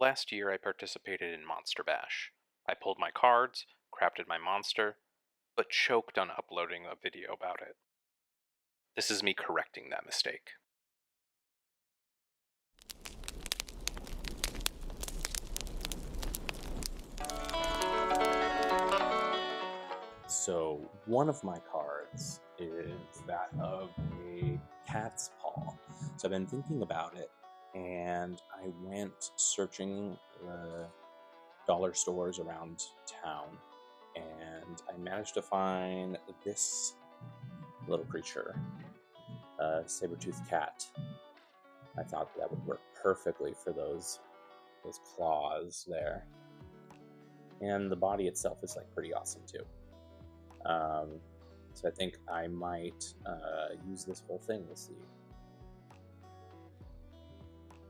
Last year I participated in Monster Bash. I pulled my cards, crafted my monster, but choked on uploading a video about it. This is me correcting that mistake. So one of my cards is that of a cat's paw. So I've been thinking about it, and I went searching the dollar stores around town, and I managed to find this little creature, a saber-toothed cat. I thought that would work perfectly for those claws there, and the body itself is like pretty awesome too. So I think I might use this whole thing. We'll see.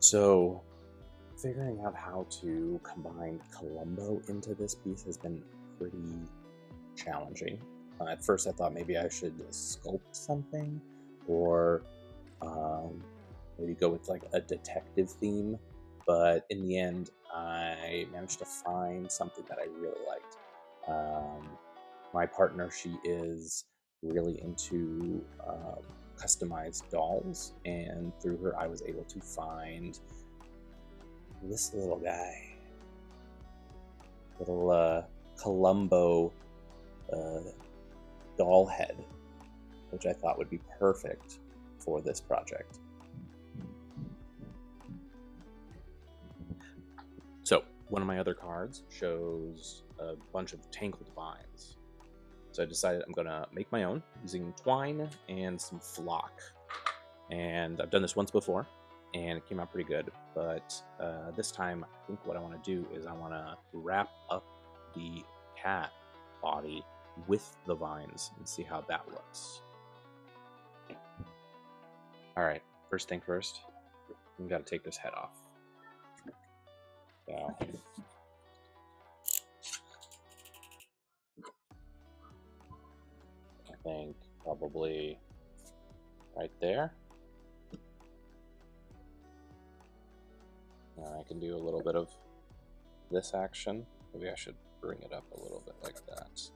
So figuring out how to combine Columbo into this piece has been pretty challenging. At first I thought maybe I should sculpt something, or maybe go with like a detective theme, but in the end I managed to find something that I really liked. My partner, she is really into customized dolls, and through her I was able to find this little guy, little Columbo doll head, which I thought would be perfect for this project. So one of my other cards shows a bunch of tangled vines. So I decided I'm gonna make my own using twine and some flock. And I've done this once before, and it came out pretty good. But this time, I think what I want to do is I want to wrap up the cat body with the vines and see how that looks. All right, first thing first, we got to take this head off. So. I think probably right there. Now I can do a little bit of this action. Maybe I should bring it up a little bit like that.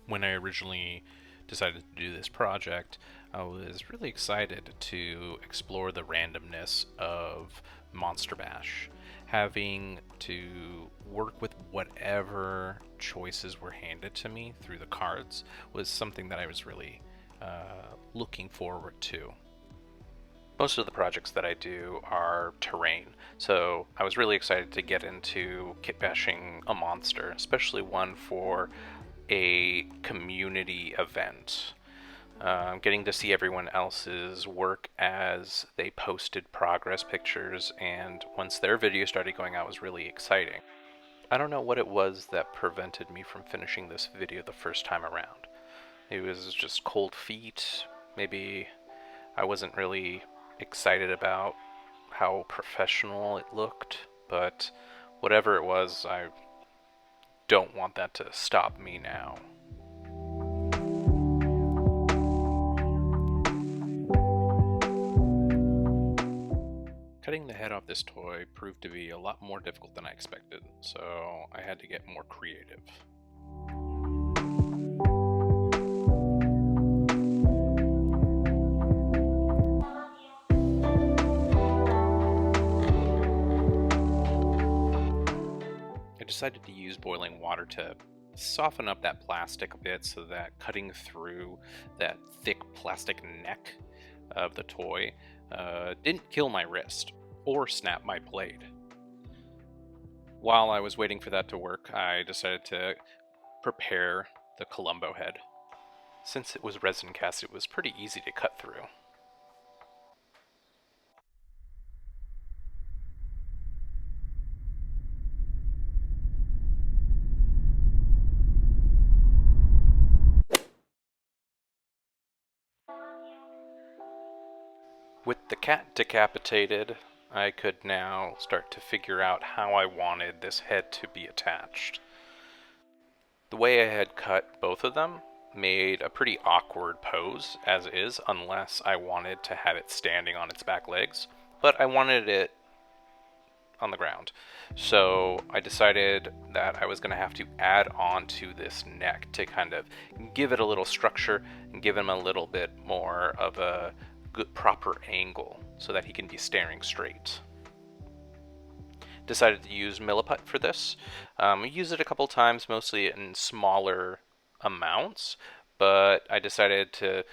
When I originally decided to do this project, I was really excited to explore the randomness of Monster Bash. Having to work with whatever choices were handed to me through the cards was something that I was really looking forward to. Most of the projects that I do are terrain, so I was really excited to get into kit bashing a monster, especially one for a community event. Getting to see everyone else's work as they posted progress pictures, and once their video started going out, was really exciting. I don't know what it was that prevented me from finishing this video the first time around. It was just cold feet. Maybe I wasn't really excited about how professional it looked, but whatever it was, I don't want that to stop me now. Cutting the head off this toy proved to be a lot more difficult than I expected, so I had to get more creative. I decided to use boiling water to soften up that plastic a bit so that cutting through that thick plastic neck of the toy didn't kill my wrist or snap my blade. While I was waiting for that to work, I decided to prepare the Columbo head. Since it was resin cast, it was pretty easy to cut through. With the cat decapitated, I could now start to figure out how I wanted this head to be attached. The way I had cut both of them made a pretty awkward pose as is, unless I wanted to have it standing on its back legs, but I wanted it on the ground. So I decided that I was going to have to add on to this neck to kind of give it a little structure and give him a little bit more of a good proper angle so that he can be staring straight. Decided to use milliput for this. I used it a couple times, mostly in smaller amounts, but I decided to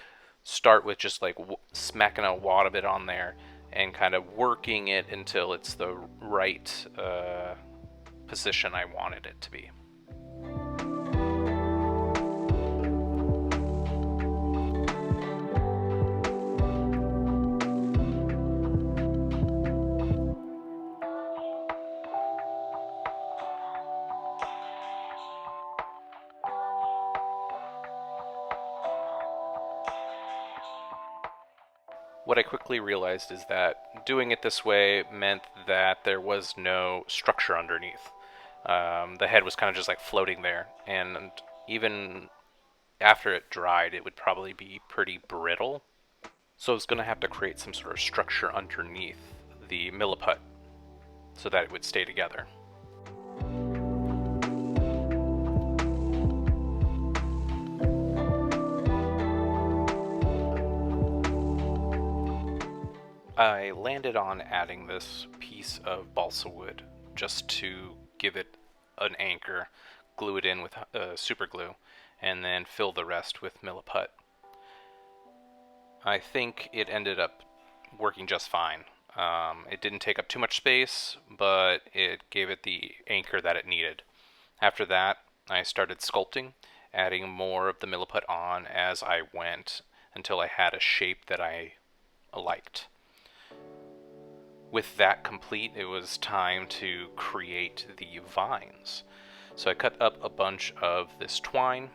start with just like smacking a wad of it on there and kind of working it until it's the right position I wanted it to be. What I quickly realized is that doing it this way meant that there was no structure underneath. The head was kind of just like floating there, and even after it dried, it would probably be pretty brittle. So I was going to have to create some sort of structure underneath the milliput so that it would stay together. I landed on adding this piece of balsa wood just to give it an anchor, glue it in with super glue, and then fill the rest with milliput. I think it ended up working just fine. It didn't take up too much space, but it gave it the anchor that it needed. After that, I started sculpting, adding more of the milliput on as I went until I had a shape that I liked. With that complete, it was time to create the vines. So I cut up a bunch of this twine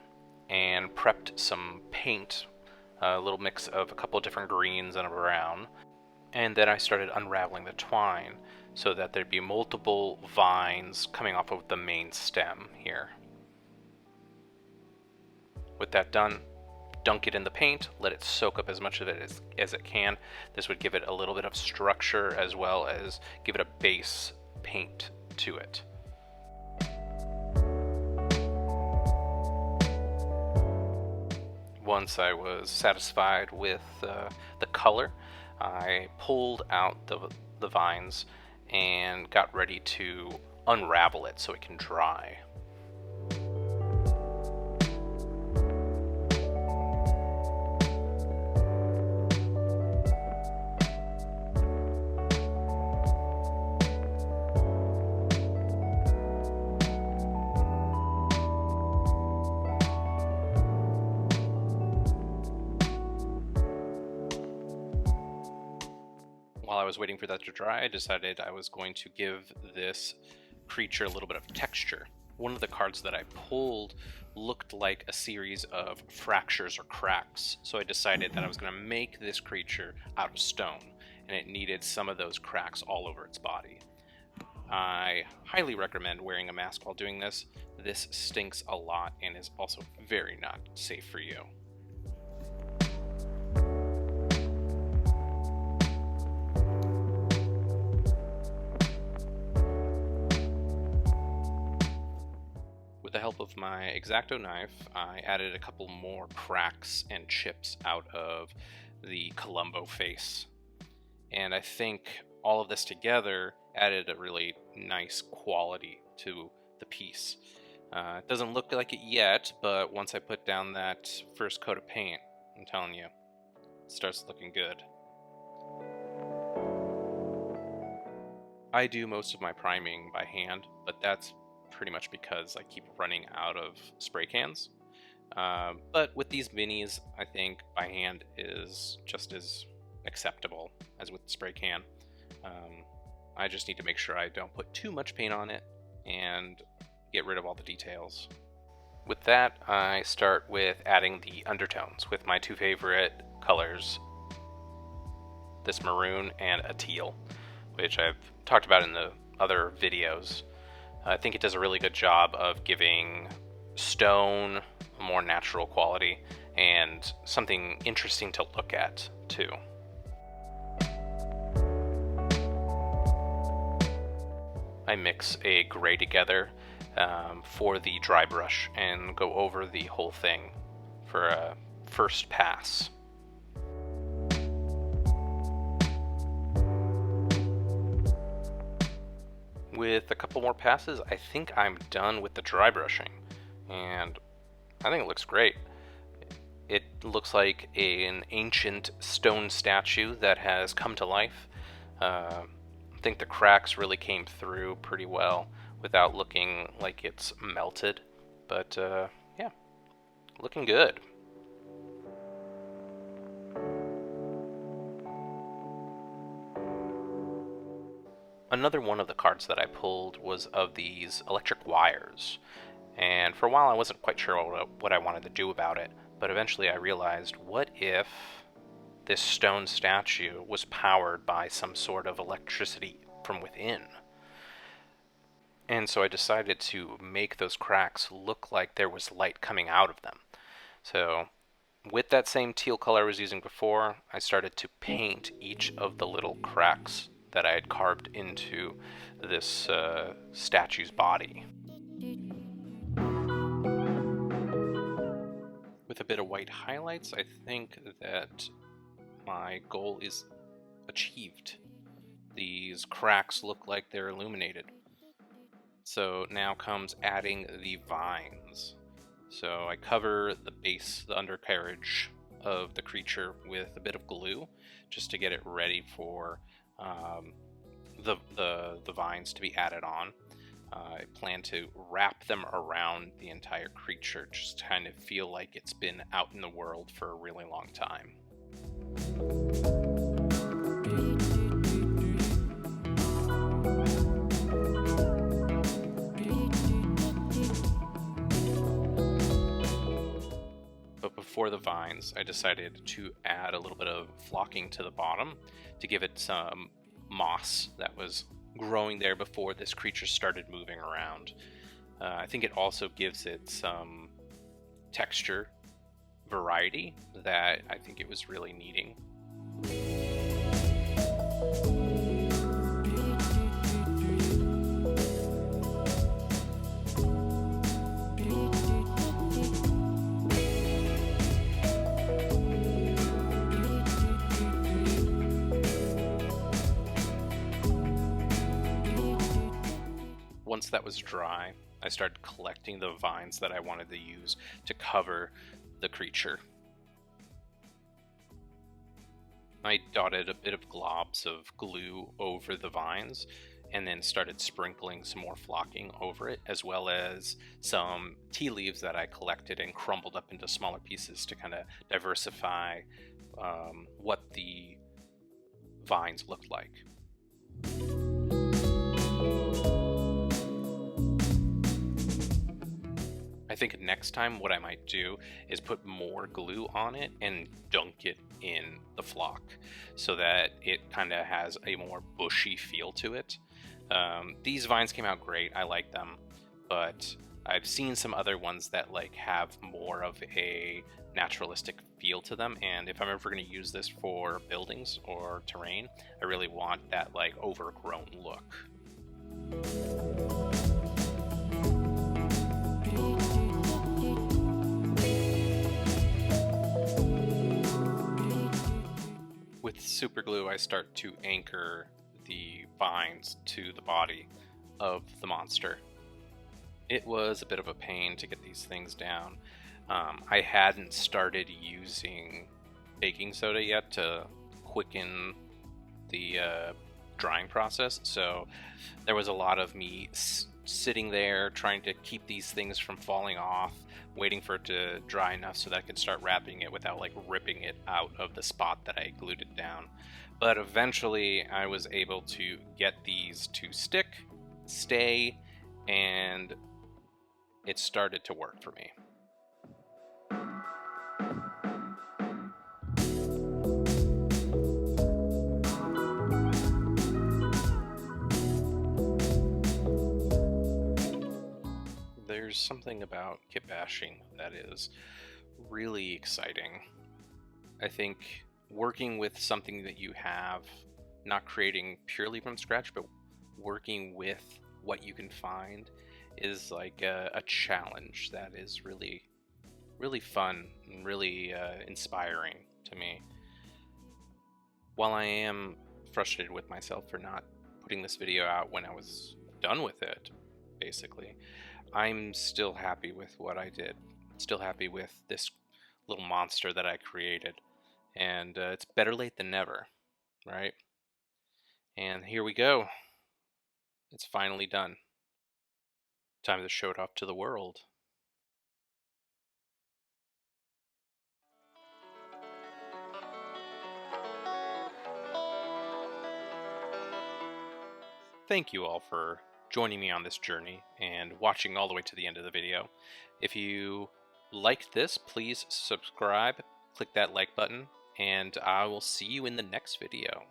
and prepped some paint, a little mix of a couple of different greens and a brown. And then I started unraveling the twine so that there'd be multiple vines coming off of the main stem here. With that done, dunk it in the paint, let it soak up as much of it as it can. This would give it a little bit of structure as well as give it a base paint to it. Once I was satisfied with the color, I pulled out the vines and got ready to unravel it so it can dry. While I was waiting for that to dry, I decided I was going to give this creature a little bit of texture. One of the cards that I pulled looked like a series of fractures or cracks, so I decided that I was going to make this creature out of stone, and it needed some of those cracks all over its body. I highly recommend wearing a mask while doing this. This stinks a lot and is also very not safe for you. With the help of my X-Acto knife, I added a couple more cracks and chips out of the Columbo face. And I think all of this together added a really nice quality to the piece. It doesn't look like it yet, but once I put down that first coat of paint, I'm telling you, it starts looking good. I do most of my priming by hand, but that's pretty much because I keep running out of spray cans. But with these minis, I think by hand is just as acceptable as with the spray can. I just need to make sure I don't put too much paint on it and get rid of all the details. With that, I start with adding the undertones with my two favorite colors, this maroon and a teal, which I've talked about in the other videos. I think it does a really good job of giving stone, a more natural quality and something interesting to look at too. I mix a gray together for the dry brush and go over the whole thing for a first pass. With a couple more passes, I think I'm done with the dry brushing, and I think it looks great. It looks like an ancient stone statue that has come to life. I think the cracks really came through pretty well without looking like it's melted, but yeah, looking good. Another one of the cards that I pulled was of these electric wires, and for a while I wasn't quite sure what I wanted to do about it, but eventually I realized, what if this stone statue was powered by some sort of electricity from within? And so I decided to make those cracks look like there was light coming out of them. So with that same teal color I was using before, I started to paint each of the little cracks that I had carved into this statue's body. With a bit of white highlights, I think that my goal is achieved. These cracks look like they're illuminated. So now comes adding the vines. So I cover the base, the undercarriage of the creature with a bit of glue just to get it ready for the vines to be added on. I plan to wrap them around the entire creature, just to kind of feel like it's been out in the world for a really long time. But before the vines, I decided to add a little bit of flocking to the bottom to give it some moss that was growing there before this creature started moving around. I think it also gives it some texture variety that I think it was really needing. Once that was dry, I started collecting the vines that I wanted to use to cover the creature. I dotted a bit of globs of glue over the vines and then started sprinkling some more flocking over it, as well as some tea leaves that I collected and crumbled up into smaller pieces to kind of diversify what the vines looked like. I think next time what I might do is put more glue on it and dunk it in the flock so that it kind of has a more bushy feel to it. These vines came out great. I like them, but I've seen some other ones that have more of a naturalistic feel to them, and if I'm ever going to use this for buildings or terrain, I really want that overgrown look. With super glue, I start to anchor the vines to the body of the monster. It was a bit of a pain to get these things down. I hadn't started using baking soda yet to quicken the drying process, so there was a lot of me sitting there trying to keep these things from falling off, waiting for it to dry enough so that I could start wrapping it without ripping it out of the spot that I glued it down. But eventually I was able to get these to stay, and it started to work for me. there's something about kit bashing that is really exciting. I think working with something that you have, not creating purely from scratch, but working with what you can find is like a challenge that is really, really fun and really inspiring to me. While I am frustrated with myself for not putting this video out when I was done with it, basically, I'm still happy with what I did. Still happy with this little monster that I created. And it's better late than never, right? And here we go. It's finally done. Time to show it off to the world. Thank you all for joining me on this journey and watching all the way to the end of the video. If you liked this, please subscribe, click that like button, and I will see you in the next video.